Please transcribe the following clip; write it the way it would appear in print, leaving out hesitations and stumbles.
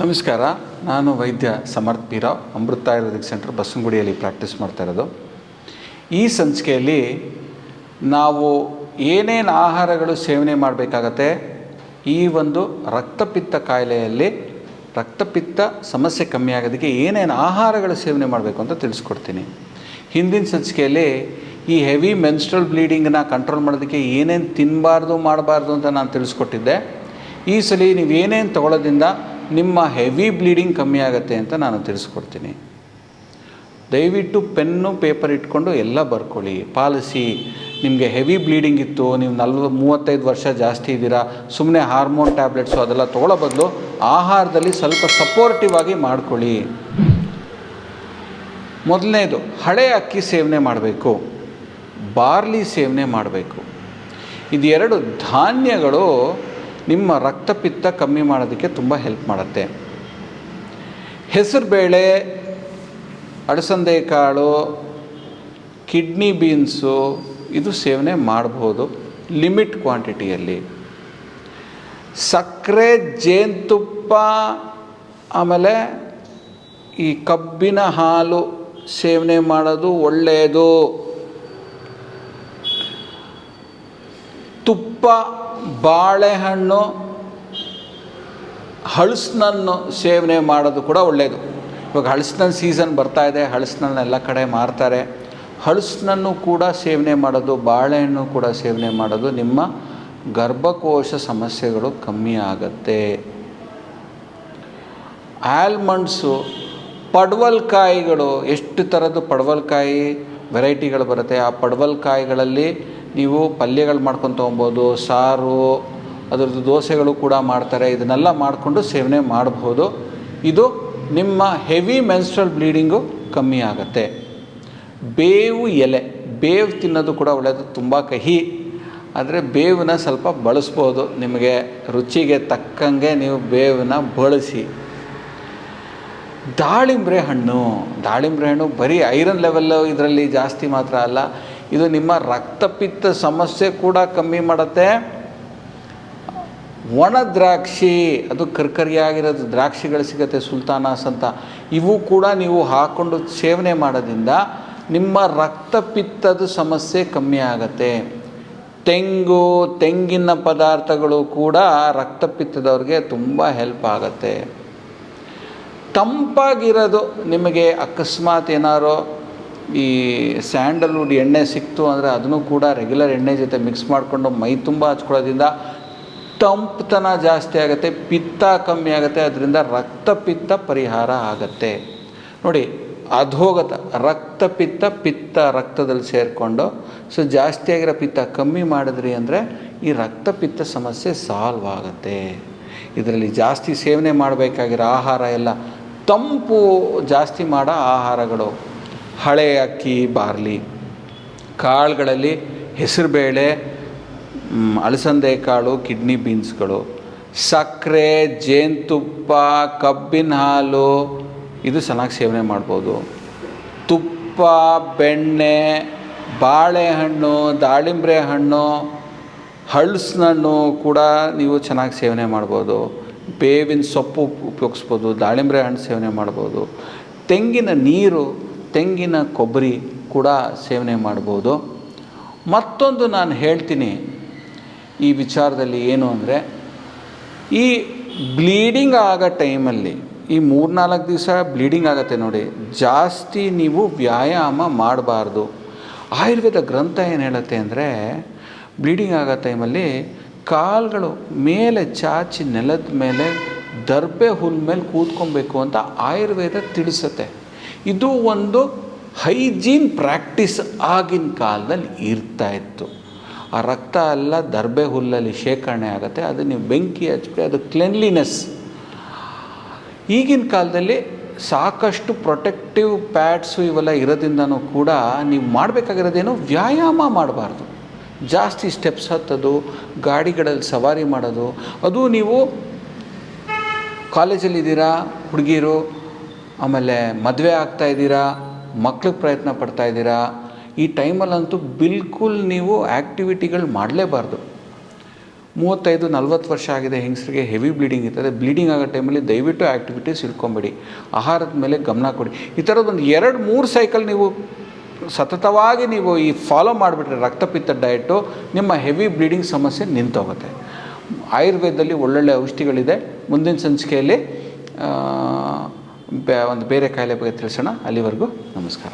ನಮಸ್ಕಾರ. ನಾನು ವೈದ್ಯ ಸಮರ್ಥ್ ಬೀರಾವ್, ಅಮೃತ ಆಯುರ್ವೇದಿಕ್ ಸೆಂಟರ್ ಬಸವನಗುಡಿಯಲ್ಲಿ ಪ್ರಾಕ್ಟೀಸ್ ಮಾಡ್ತಾ ಇರೋದು. ಈ ಸಂಚಿಕೆಯಲ್ಲಿ ನಾವು ಏನೇನು ಆಹಾರಗಳು ಸೇವನೆ ಮಾಡಬೇಕಾಗತ್ತೆ, ಈ ಒಂದು ರಕ್ತಪಿತ್ತ ಕಾಯಿಲೆಯಲ್ಲಿ ರಕ್ತಪಿತ್ತ ಸಮಸ್ಯೆ ಕಮ್ಮಿ ಆಗೋದಕ್ಕೆ ಏನೇನು ಆಹಾರಗಳು ಸೇವನೆ ಮಾಡಬೇಕು ಅಂತ ತಿಳಿಸ್ಕೊಡ್ತೀನಿ. ಹಿಂದಿನ ಸಂಚಿಕೆಯಲ್ಲಿ ಈ ಹೆವಿ ಮೆನ್ಸ್ಟ್ರಲ್ ಬ್ಲೀಡಿಂಗನ್ನ ಕಂಟ್ರೋಲ್ ಮಾಡೋದಕ್ಕೆ ಏನೇನು ತಿನ್ನಬಾರ್ದು ಮಾಡಬಾರ್ದು ಅಂತ ನಾನು ತಿಳಿಸ್ಕೊಟ್ಟಿದ್ದೆ. ಈ ಸಲ ನೀವು ಏನೇನು ತಗೊಳ್ಳೋದ್ರಿಂದ ನಿಮ್ಮ ಹೆವಿ ಬ್ಲೀಡಿಂಗ್ ಕಮ್ಮಿ ಆಗುತ್ತೆ ಅಂತ ನಾನು ತಿಳಿಸ್ಕೊಡ್ತೀನಿ. ದಯವಿಟ್ಟು ಪೆನ್ನು ಪೇಪರ್ ಇಟ್ಕೊಂಡು ಎಲ್ಲ ಬರ್ಕೊಳ್ಳಿ, ಪಾಲಿಸಿ. ನಿಮಗೆ ಹೆವಿ ಬ್ಲೀಡಿಂಗ್ ಇತ್ತು, ನೀವು 35 ವರ್ಷ ಜಾಸ್ತಿ ಇದ್ದೀರಾ, ಸುಮ್ಮನೆ ಹಾರ್ಮೋನ್ ಟ್ಯಾಬ್ಲೆಟ್ಸು ಅದೆಲ್ಲ ತೊಗೊಳ್ಳೋ ಬದಲು ಆಹಾರದಲ್ಲಿ ಸ್ವಲ್ಪ ಸಪೋರ್ಟಿವ್ ಆಗಿ ಮಾಡ್ಕೊಳ್ಳಿ. ಮೊದಲನೇದು, ಹಳೆ ಅಕ್ಕಿ ಸೇವನೆ ಮಾಡಬೇಕು, ಬಾರ್ಲಿ ಸೇವನೆ ಮಾಡಬೇಕು. ಇದು ಎರಡು ಧಾನ್ಯಗಳು ನಿಮ್ಮ ರಕ್ತಪಿತ್ತ ಕಮ್ಮಿ ಮಾಡೋದಕ್ಕೆ ತುಂಬ ಹೆಲ್ಪ್ ಮಾಡುತ್ತೆ. ಹೆಸರುಬೇಳೆ, ಅಲಸಂದೆ ಕಾಳು, ಕಿಡ್ನಿ ಬೀನ್ಸು ಇದು ಸೇವನೆ ಮಾಡ್ಬೋದು ಲಿಮಿಟ್ ಕ್ವಾಂಟಿಟಿಯಲ್ಲಿ. ಸಕ್ಕರೆ, ಜೇನುತುಪ್ಪ, ಆಮೇಲೆ ಈ ಕಬ್ಬಿನ ಹಾಲು ಸೇವನೆ ಮಾಡೋದು ಒಳ್ಳೆಯದು. ತುಪ್ಪ, ಬಾಳೆಹಣ್ಣು, ಹಲಸಿನನ್ನು ಸೇವನೆ ಮಾಡೋದು ಕೂಡ ಒಳ್ಳೆಯದು. ಇವಾಗ ಹಲಸಿನ ಸೀಸನ್ ಬರ್ತಾ ಇದೆ, ಹಲಸಿನನ್ನು ಎಲ್ಲ ಕಡೆ ಮಾರ್ತಾರೆ. ಹಲಸಿನನ್ನು ಕೂಡ ಸೇವನೆ ಮಾಡೋದು, ಬಾಳೆಹಣ್ಣು ಕೂಡ ಸೇವನೆ ಮಾಡೋದು ನಿಮ್ಮ ಗರ್ಭಕೋಶ ಸಮಸ್ಯೆಗಳು ಕಮ್ಮಿ ಆಗುತ್ತೆ. ಆಲ್ಮಂಡ್ಸು, ಪಡವಲಕಾಯಿಗಳು, ಎಷ್ಟು ಥರದ್ದು ಪಡವಲಕಾಯಿ ವೆರೈಟಿಗಳು ಬರುತ್ತೆ. ಆ ಪಡವಲಕಾಯಿಗಳಲ್ಲಿ ನೀವು ಪಲ್ಯಗಳು ಮಾಡ್ಕೊಂಡು ತೊಗೊಬೋದು, ಸಾರು, ಅದರದ್ದು ದೋಸೆಗಳು ಕೂಡ ಮಾಡ್ತಾರೆ. ಇದನ್ನೆಲ್ಲ ಮಾಡಿಕೊಂಡು ಸೇವನೆ ಮಾಡಬಹುದು. ಇದು ನಿಮ್ಮ ಹೆವಿ ಮೆನ್ಸ್ಟ್ರಲ್ ಬ್ಲೀಡಿಂಗು ಕಮ್ಮಿ ಆಗುತ್ತೆ. ಬೇವು ಎಲೆ, ಬೇವು ತಿನ್ನೋದು ಕೂಡ ಒಳ್ಳೆಯದು. ತುಂಬ ಕಹಿ, ಆದರೆ ಬೇವನ್ನ ಸ್ವಲ್ಪ ಬಳಸ್ಬೋದು. ನಿಮಗೆ ರುಚಿಗೆ ತಕ್ಕಂಗೆ ನೀವು ಬೇವನ್ನ ಬಳಸಿ. ದಾಳಿಂಬ್ರೆ ಹಣ್ಣು ಬರೀ ಐರನ್ ಲೆವೆಲ್ಲು ಇದರಲ್ಲಿ ಜಾಸ್ತಿ ಮಾತ್ರ ಅಲ್ಲ, ಇದು ನಿಮ್ಮ ರಕ್ತಪಿತ್ತ ಸಮಸ್ಯೆ ಕೂಡ ಕಮ್ಮಿ ಮಾಡುತ್ತೆ. ಒಣ ದ್ರಾಕ್ಷಿ, ಅದು ಕರ್ಕರಿಯಾಗಿರೋದು ದ್ರಾಕ್ಷಿಗಳು ಸಿಗುತ್ತೆ, ಸುಲ್ತಾನಾಸ್ ಅಂತ. ಇವು ಕೂಡ ನೀವು ಹಾಕ್ಕೊಂಡು ಸೇವನೆ ಮಾಡೋದ್ರಿಂದ ನಿಮ್ಮ ರಕ್ತಪಿತ್ತದ ಸಮಸ್ಯೆ ಕಮ್ಮಿ ಆಗುತ್ತೆ. ತೆಂಗಿನ ಪದಾರ್ಥಗಳು ಕೂಡ ರಕ್ತಪಿತ್ತದವ್ರಿಗೆ ತುಂಬ ಹೆಲ್ಪ್ ಆಗುತ್ತೆ. ತಂಪಾಗಿರೋದು, ನಿಮಗೆ ಅಕಸ್ಮಾತ್ ಏನಾರೋ ಈ ಸ್ಯಾಂಡಲ್ವುಡ್ ಎಣ್ಣೆ ಸಿಕ್ತು ಅಂದರೆ ಅದನ್ನು ಕೂಡ ರೆಗ್ಯುಲರ್ ಎಣ್ಣೆ ಜೊತೆ ಮಿಕ್ಸ್ ಮಾಡಿಕೊಂಡು ಮೈ ತುಂಬ ಹಚ್ಕೊಳ್ಳೋದ್ರಿಂದ ತಂಪುತನ ಜಾಸ್ತಿ ಆಗುತ್ತೆ, ಪಿತ್ತ ಕಮ್ಮಿ ಆಗುತ್ತೆ, ಅದರಿಂದ ರಕ್ತಪಿತ್ತ ಪರಿಹಾರ ಆಗುತ್ತೆ. ನೋಡಿ, ಅಧೋಗತ ಪಿತ್ತ ರಕ್ತದಲ್ಲಿ ಸೇರಿಕೊಂಡು ಜಾಸ್ತಿ ಆಗಿರೋ ಪಿತ್ತ ಕಮ್ಮಿ ಮಾಡಿದ್ರಿ ಅಂದರೆ ಈ ರಕ್ತಪಿತ್ತ ಸಮಸ್ಯೆ ಸಾಲ್ವ್ ಆಗುತ್ತೆ. ಇದರಲ್ಲಿ ಜಾಸ್ತಿ ಸೇವನೆ ಮಾಡಬೇಕಾಗಿರೋ ಆಹಾರ ಎಲ್ಲ ತಂಪು ಜಾಸ್ತಿ ಮಾಡೋ ಆಹಾರಗಳು. ಹಳೆ ಅಕ್ಕಿ, ಬಾರ್ಲಿ, ಕಾಳುಗಳಲ್ಲಿ ಹೆಸರುಬೇಳೆ, ಅಲಸಂದೆ ಕಾಳು, ಕಿಡ್ನಿ ಬೀನ್ಸ್ಗಳು, ಸಕ್ಕರೆ, ಜೇನುತುಪ್ಪ, ಕಬ್ಬಿನ ಹಾಲು ಇದು ಚೆನ್ನಾಗಿ ಸೇವನೆ ಮಾಡ್ಬೋದು. ತುಪ್ಪ, ಬೆಣ್ಣೆ, ಬಾಳೆಹಣ್ಣು, ದಾಳಿಂಬ್ರೆ ಹಣ್ಣು, ಹಲಸಿನಣ್ಣು ಕೂಡ ನೀವು ಚೆನ್ನಾಗಿ ಸೇವನೆ ಮಾಡ್ಬೋದು. ಬೇವಿನ ಸೊಪ್ಪು ಉಪಯೋಗಿಸ್ಬೋದು, ದಾಳಿಂಬ್ರೆ ಹಣ್ಣು ಸೇವನೆ ಮಾಡ್ಬೋದು. ತೆಂಗಿನ ನೀರು, ತೆಂಗಿನ ಕೊಬ್ಬರಿ ಕೂಡ ಸೇವನೆ ಮಾಡ್ಬೋದು. ಮತ್ತೊಂದು ನಾನು ಹೇಳ್ತೀನಿ ಈ ವಿಚಾರದಲ್ಲಿ ಏನು ಅಂದರೆ, ಈ ಬ್ಲೀಡಿಂಗ್ ಆಗೋ ಟೈಮಲ್ಲಿ, ಈ 3-4 ದಿವಸ ಬ್ಲೀಡಿಂಗ್ ಆಗುತ್ತೆ ನೋಡಿ, ಜಾಸ್ತಿ ನೀವು ವ್ಯಾಯಾಮ ಮಾಡಬಾರ್ದು. ಆಯುರ್ವೇದ ಗ್ರಂಥ ಏನು ಹೇಳುತ್ತೆ ಅಂದರೆ, ಬ್ಲೀಡಿಂಗ್ ಆಗೋ ಟೈಮಲ್ಲಿ ಕಾಲುಗಳು ಮೇಲೆ ಚಾಚಿ ನೆಲದ ಮೇಲೆ ದರ್ಬೆ ಹುಲ್ ಮೇಲೆ ಕೂತ್ಕೊಬೇಕು ಅಂತ ಆಯುರ್ವೇದ ತಿಳಿಸುತ್ತೆ. ಇದು ಒಂದು ಹೈಜೀನ್ ಪ್ರಾಕ್ಟೀಸ್ ಆಗಿನ ಕಾಲದಲ್ಲಿ ಇರ್ತಾಯಿತ್ತು. ಆ ರಕ್ತ ಎಲ್ಲ ದರ್ಬೆ ಹುಲ್ಲಲ್ಲಿ ಶೇಖರಣೆ ಆಗುತ್ತೆ, ಅದು ನೀವು ಬೆಂಕಿ ಹಚ್ಬಿಟ್ಟು ಅದು ಕ್ಲೆನ್ಲಿನೆಸ್. ಈಗಿನ ಕಾಲದಲ್ಲಿ ಸಾಕಷ್ಟು ಪ್ರೊಟೆಕ್ಟಿವ್ ಪ್ಯಾಡ್ಸು ಇವೆಲ್ಲ ಇರೋದ್ರಿಂದನೂ ಕೂಡ ನೀವು ಮಾಡಬೇಕಾಗಿರೋದೇನು, ವ್ಯಾಯಾಮ ಮಾಡಬಾರ್ದು. ಜಾಸ್ತಿ ಸ್ಟೆಪ್ಸ್ ಹತ್ತೋದು, ಗಾಡಿಗಳಲ್ಲಿ ಸವಾರಿ ಮಾಡೋದು, ಅದು ನೀವು ಕಾಲೇಜಲ್ಲಿದ್ದೀರಾ ಹುಡುಗಿರು, ಆಮೇಲೆ ಮದುವೆ ಆಗ್ತಾಯಿದ್ದೀರಾ, ಮಕ್ಳಿಗೆ ಪ್ರಯತ್ನ ಪಡ್ತಾಯಿದ್ದೀರಾ, ಈ ಟೈಮಲ್ಲಂತೂ ಬಿಲ್ಕುಲ್ ನೀವು ಆ್ಯಕ್ಟಿವಿಟಿಗಳು ಮಾಡಲೇಬಾರ್ದು. 35-40 ವರ್ಷ ಆಗಿದೆ ಹೆಂಗಸರಿಗೆ ಹೆವಿ ಬ್ಲೀಡಿಂಗ್ ಇರ್ತದೆ. ಬ್ಲೀಡಿಂಗ್ ಆಗೋ ಟೈಮಲ್ಲಿ ದಯವಿಟ್ಟು ಆ್ಯಕ್ಟಿವಿಟೀಸ್ ಇಟ್ಕೊಂಬೇಡಿ, ಆಹಾರದ ಮೇಲೆ ಗಮನ ಕೊಡಿ. ಈ ಥರದ್ದೊಂದು 2-3 ಸೈಕಲ್ ನೀವು ಸತತವಾಗಿ ನೀವು ಈ ಫಾಲೋ ಮಾಡಿಬಿಟ್ರೆ ರಕ್ತಪಿತ್ತ ಡಯಟು, ನಿಮ್ಮ ಹೆವಿ ಬ್ಲೀಡಿಂಗ್ ಸಮಸ್ಯೆ ನಿಂತೋಗುತ್ತೆ. ಆಯುರ್ವೇದದಲ್ಲಿ ಒಳ್ಳೊಳ್ಳೆ ಔಷಧಿಗಳಿದೆ. ಮುಂದಿನ ಸಂಚಿಕೆಯಲ್ಲಿ ಒಂದು ಬೇರೆ ಕಾಯಿಲೆ ಬಗ್ಗೆ ತಿಳಿಸೋಣ. ಅಲ್ಲಿವರೆಗೂ ನಮಸ್ಕಾರ.